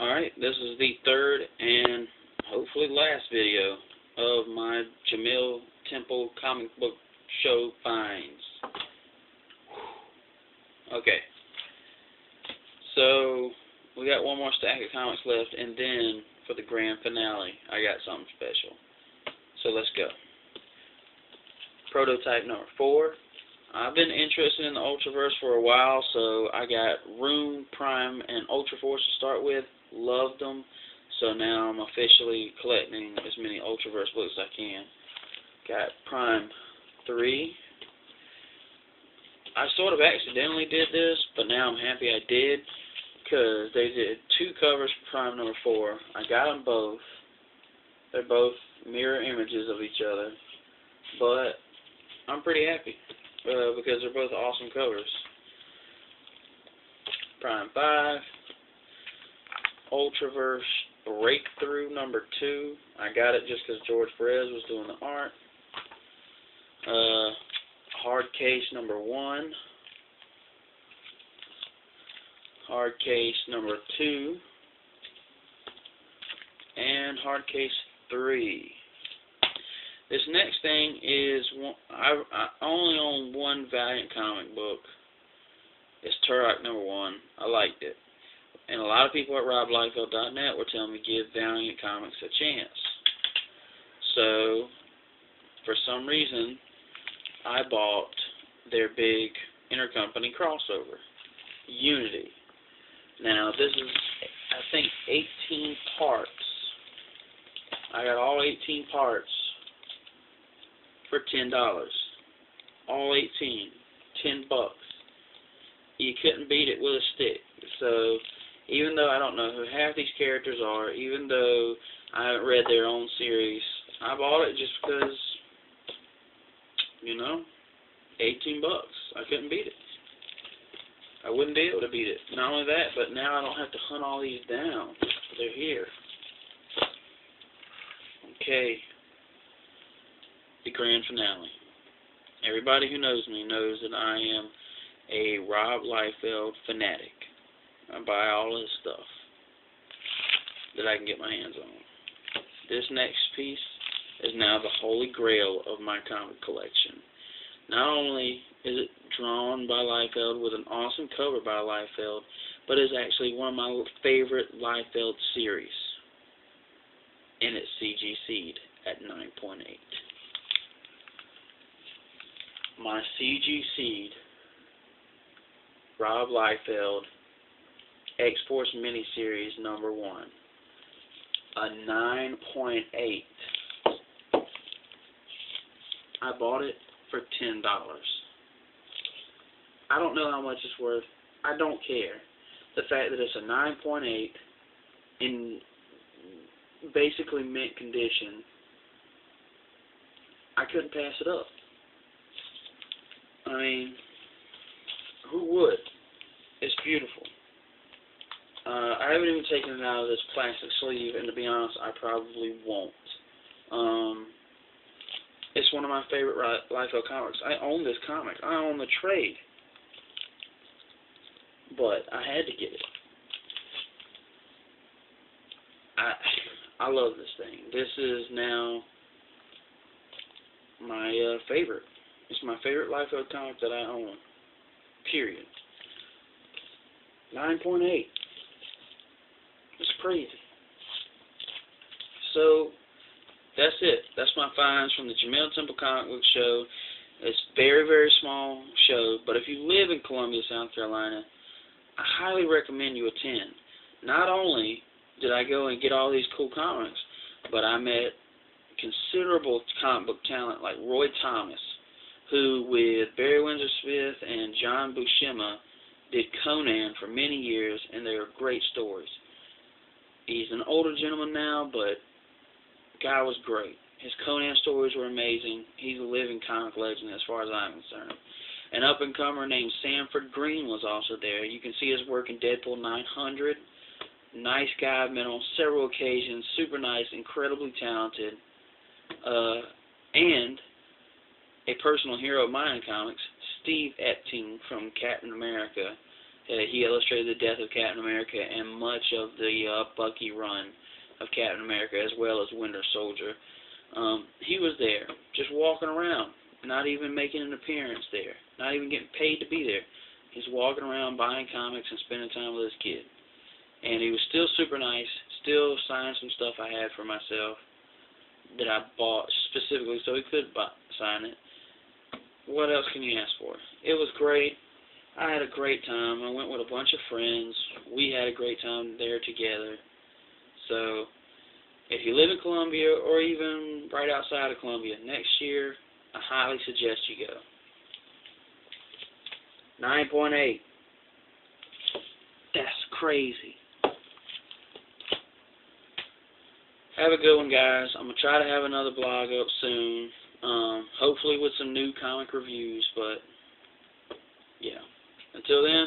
Alright, this is the third and hopefully last video of my Jamil Temple comic book show finds. Okay, so we got one more stack of comics left, and then for the grand finale, I got something special. So let's go. Prototype number 4. I've been interested in the Ultraverse for a while, so I got Rune, Prime, and Ultraforce to start with. Loved them, so now I'm officially collecting as many Ultraverse books as I can. Got Prime 3. I sort of accidentally did this, but now I'm happy I did, because they did 2 covers for Prime number 4. I got them both. They're both mirror images of each other, but I'm pretty happy. Because they're both awesome covers. Prime 5, Ultraverse Breakthrough number 2. I got it just because George Perez was doing the art. Hard Case number 1. Hard Case number 2. And Hard Case 3. This next thing is, I only own one Valiant comic book. It's Turok number 1. I liked it. And a lot of people at RobLiefeld.net were telling me give Valiant comics a chance. So, for some reason, I bought their big intercompany crossover, Unity. Now, this is, I think, 18 parts. I got all 18 parts for $10. All 18. $10. You couldn't beat it with a stick. So, even though I don't know who half these characters are, even though I haven't read their own series, I bought it just because, you know, 18 bucks. I couldn't beat it. I wouldn't be able to beat it. Not only that, but now I don't have to hunt all these down. They're here. Okay. The grand finale. Everybody who knows me knows that I am a Rob Liefeld fanatic. I buy all his stuff that I can get my hands on. This next piece is now the holy grail of my comic collection. Not only is it drawn by Liefeld with an awesome cover by Liefeld, but it's actually one of my favorite Liefeld series. And it's CGC'd at 9.8. My CGC'd Rob Liefeld X-Force miniseries number 1. A 9.8. I bought it for $10. I don't know how much it's worth. I don't care. The fact that it's a 9.8 in basically mint condition, I couldn't pass it up. I mean, who would? It's beautiful. I haven't even taken it out of this plastic sleeve, and to be honest, I probably won't. It's one of my favorite Liefeld comics. I own this comic. I own the trade. But I had to get it. I love this thing. This is now my favorite. It's my favorite Liefeld comic that I own. Period. 9.8. It's crazy. So, that's it. That's my finds from the Jamil Temple Comic Book Show. It's a very, very small show, but if you live in Columbia, South Carolina, I highly recommend you attend. Not only did I go and get all these cool comics, but I met considerable comic book talent like Roy Thomas, who with Barry Windsor Smith and John Buscema did Conan for many years, and they are great stories. He's an older gentleman now, but the guy was great. His Conan stories were amazing. He's a living comic legend as far as I'm concerned. An up-and-comer named Sanford Green was also there. You can see his work in Deadpool 900. Nice guy. I've met on several occasions. Super nice, incredibly talented. And a personal hero of mine in comics, Steve Epting from Captain America, He illustrated the death of Captain America and much of the Bucky run of Captain America, as well as Winter Soldier. He was there, just walking around, not even making an appearance there, not even getting paid to be there. He's walking around buying comics and spending time with his kid. And he was still super nice, still signed some stuff I had for myself that I bought specifically so he could sign it. What else can you ask for? It was great. I had a great time. I went with a bunch of friends. We had a great time there together. So, if you live in Columbia or even right outside of Columbia, next year, I highly suggest you go. 9.8. That's crazy. Have a good one, guys. I'm going to try to have another blog up soon. Hopefully with some new comic reviews, but yeah. Until then,